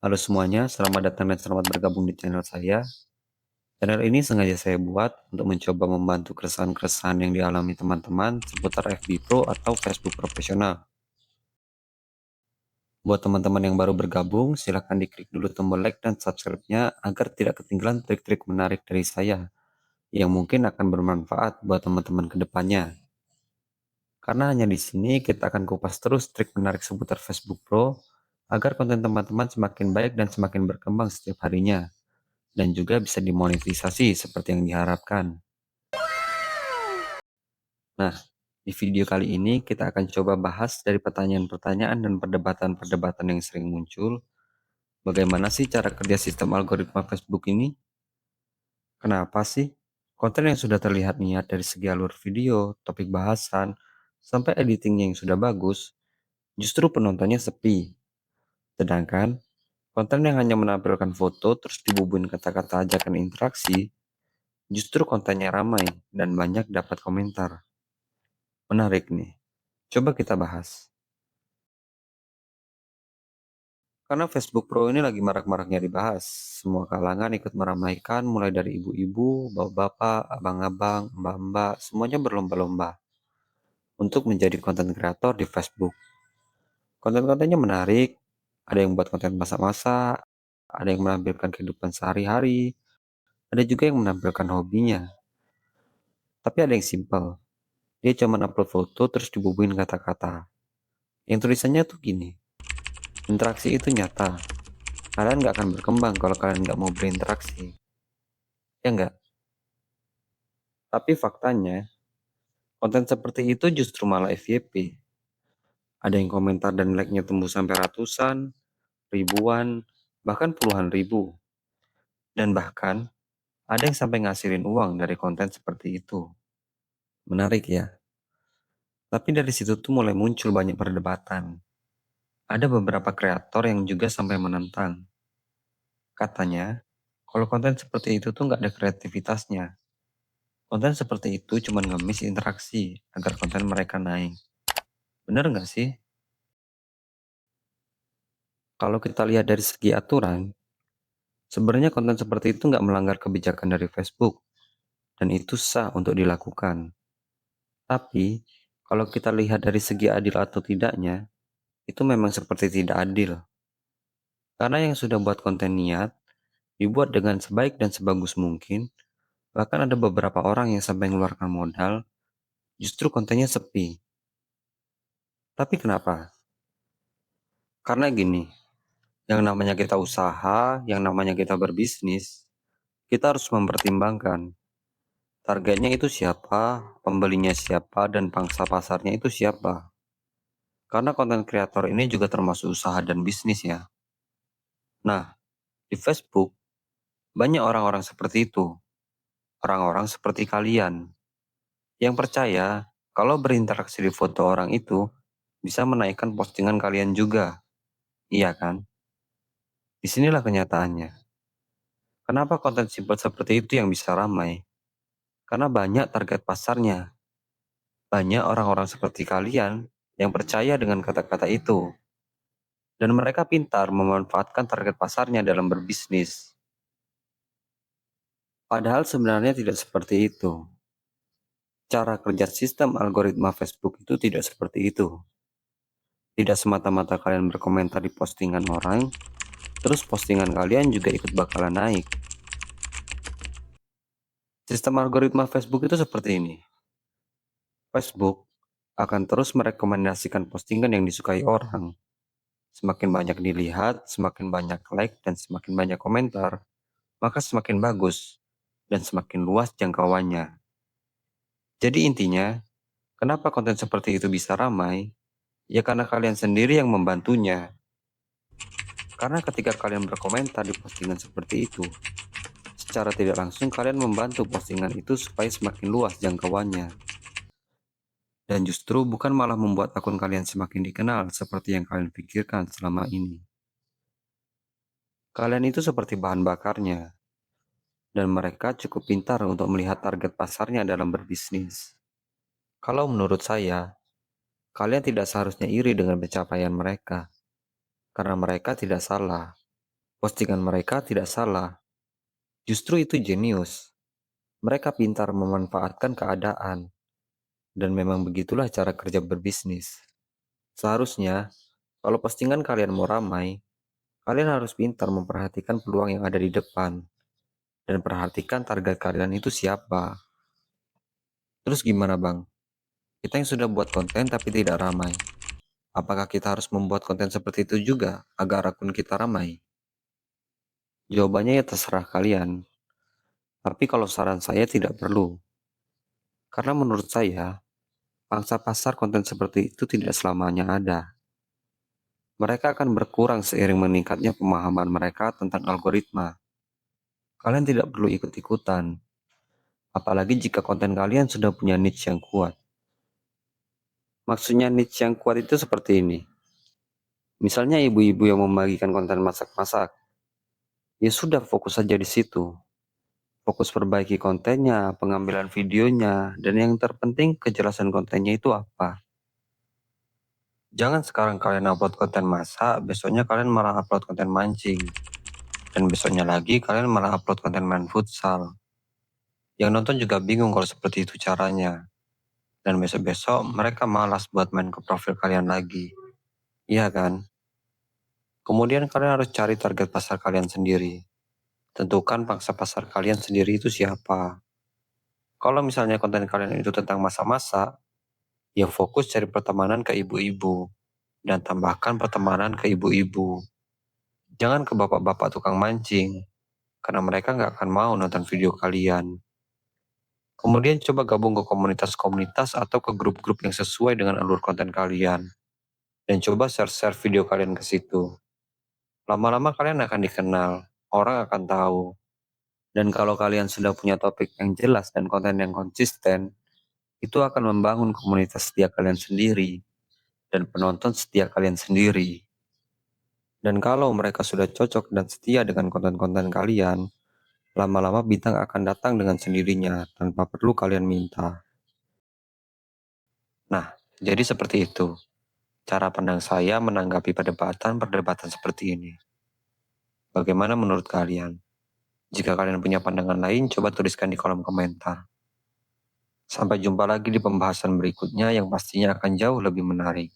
Halo semuanya, selamat datang dan selamat bergabung di channel saya. Channel ini sengaja saya buat untuk mencoba membantu keresahan-keresahan yang dialami teman-teman seputar FB Pro atau Facebook profesional. Buat teman-teman yang baru bergabung, silahkan diklik dulu tombol like dan subscribe-nya agar tidak ketinggalan trik-trik menarik dari saya yang mungkin akan bermanfaat buat teman-teman ke depannya. Karena hanya di sini kita akan kupas terus trik menarik seputar Facebook Pro agar konten teman-teman semakin baik dan semakin berkembang setiap harinya, dan juga bisa dimonetisasi seperti yang diharapkan. Nah, di video kali ini kita akan coba bahas dari pertanyaan-pertanyaan dan perdebatan-perdebatan yang sering muncul. Bagaimana sih cara kerja sistem algoritma Facebook ini? Kenapa sih konten yang sudah terlihat niat dari segi alur video, topik bahasan, sampai editingnya yang sudah bagus, justru penontonnya sepi? Sedangkan konten yang hanya menampilkan foto terus dibubuhin kata-kata ajakan interaksi, justru kontennya ramai dan banyak dapat komentar. Menarik nih. Coba kita bahas. Karena Facebook Pro ini lagi marak-maraknya dibahas. Semua kalangan ikut meramaikan, mulai dari ibu-ibu, bapak-bapak, abang-abang, mbak-mbak, semuanya berlomba-lomba untuk menjadi konten kreator di Facebook. Konten-kontennya menarik, ada yang buat konten masak-masak, ada yang menampilkan kehidupan sehari-hari, ada juga yang menampilkan hobinya. Tapi ada yang simple, dia cuma upload foto terus dibubuhin kata-kata. Yang tulisannya tuh gini, interaksi itu nyata. Kalian nggak akan berkembang kalau kalian nggak mau berinteraksi. Ya nggak? Tapi faktanya, konten seperti itu justru malah FYP. Ada yang komentar dan like-nya tembus sampai ratusan, ribuan, bahkan puluhan ribu. Dan bahkan, ada yang sampai ngasihin uang dari konten seperti itu. Menarik ya? Tapi dari situ tuh mulai muncul banyak perdebatan. Ada beberapa kreator yang juga sampai menentang. Katanya, kalau konten seperti itu tuh nggak ada kreativitasnya. Konten seperti itu cuma ngemis interaksi agar konten mereka naik. Bener nggak sih? Kalau kita lihat dari segi aturan, sebenarnya konten seperti itu nggak melanggar kebijakan dari Facebook, dan itu sah untuk dilakukan. Tapi, kalau kita lihat dari segi adil atau tidaknya, itu memang seperti tidak adil. Karena yang sudah buat konten niat, dibuat dengan sebaik dan sebagus mungkin, bahkan ada beberapa orang yang sampai mengeluarkan modal, justru kontennya sepi. Tapi kenapa? Karena gini, yang namanya kita usaha, yang namanya kita berbisnis, kita harus mempertimbangkan targetnya itu siapa, pembelinya siapa, dan pangsa pasarnya itu siapa. Karena konten kreator ini juga termasuk usaha dan bisnis ya. Nah, di Facebook, banyak orang-orang seperti itu. Orang-orang seperti kalian, yang percaya kalau berinteraksi di foto orang itu, bisa menaikkan postingan kalian juga. Iya kan? Disinilah kenyataannya. Kenapa konten simpel seperti itu yang bisa ramai? Karena banyak target pasarnya. Banyak orang-orang seperti kalian yang percaya dengan kata-kata itu. Dan mereka pintar memanfaatkan target pasarnya dalam berbisnis. Padahal sebenarnya tidak seperti itu. Cara kerja sistem algoritma Facebook itu tidak seperti itu. Tidak semata-mata kalian berkomentar di postingan orang, terus postingan kalian juga ikut bakalan naik. Sistem algoritma Facebook itu seperti ini. Facebook akan terus merekomendasikan postingan yang disukai orang. Semakin banyak dilihat, semakin banyak like, dan semakin banyak komentar, maka semakin bagus dan semakin luas jangkauannya. Jadi intinya, kenapa konten seperti itu bisa ramai? Ya karena kalian sendiri yang membantunya. Karena ketika kalian berkomentar di postingan seperti itu, secara tidak langsung kalian membantu postingan itu supaya semakin luas jangkauannya. Dan justru bukan malah membuat akun kalian semakin dikenal seperti yang kalian pikirkan selama ini. Kalian itu seperti bahan bakarnya, dan mereka cukup pintar untuk melihat target pasarnya dalam berbisnis. Kalau menurut saya, kalian tidak seharusnya iri dengan pencapaian mereka, karena mereka tidak salah. Postingan mereka tidak salah, justru itu jenius. Mereka pintar memanfaatkan keadaan, dan memang begitulah cara kerja berbisnis. Seharusnya, kalau postingan kalian mau ramai, kalian harus pintar memperhatikan peluang yang ada di depan, dan perhatikan target kalian itu siapa. Terus gimana bang? Kita yang sudah buat konten tapi tidak ramai. Apakah kita harus membuat konten seperti itu juga agar akun kita ramai? Jawabannya ya terserah kalian. Tapi kalau saran saya tidak perlu. Karena menurut saya, pangsa pasar konten seperti itu tidak selamanya ada. Mereka akan berkurang seiring meningkatnya pemahaman mereka tentang algoritma. Kalian tidak perlu ikut-ikutan. Apalagi jika konten kalian sudah punya niche yang kuat. Maksudnya niche yang kuat itu seperti ini. Misalnya ibu-ibu yang membagikan konten masak-masak. Ya sudah fokus saja di situ. Fokus perbaiki kontennya, pengambilan videonya, dan yang terpenting kejelasan kontennya itu apa. Jangan sekarang kalian upload konten masak, besoknya kalian malah upload konten mancing. Dan besoknya lagi kalian malah upload konten main futsal. Yang nonton juga bingung kalau seperti itu caranya. Dan besok-besok mereka malas buat main ke profil kalian lagi. Iya kan? Kemudian kalian harus cari target pasar kalian sendiri. Tentukan pangsa pasar kalian sendiri itu siapa. Kalau misalnya konten kalian itu tentang masak-masak, ya fokus cari pertemanan ke ibu-ibu. Dan tambahkan pertemanan ke ibu-ibu. Jangan ke bapak-bapak tukang mancing, karena mereka nggak akan mau nonton video kalian. Kemudian coba gabung ke komunitas-komunitas atau ke grup-grup yang sesuai dengan alur konten kalian. Dan coba share-share video kalian ke situ. Lama-lama kalian akan dikenal, orang akan tahu. Dan kalau kalian sudah punya topik yang jelas dan konten yang konsisten, itu akan membangun komunitas setia kalian sendiri dan penonton setia kalian sendiri. Dan kalau mereka sudah cocok dan setia dengan konten-konten kalian, lama-lama bintang akan datang dengan sendirinya tanpa perlu kalian minta. Nah, jadi seperti itu cara pandang saya menanggapi perdebatan-perdebatan seperti ini. Bagaimana menurut kalian? Jika kalian punya pandangan lain, coba tuliskan di kolom komentar. Sampai jumpa lagi di pembahasan berikutnya yang pastinya akan jauh lebih menarik.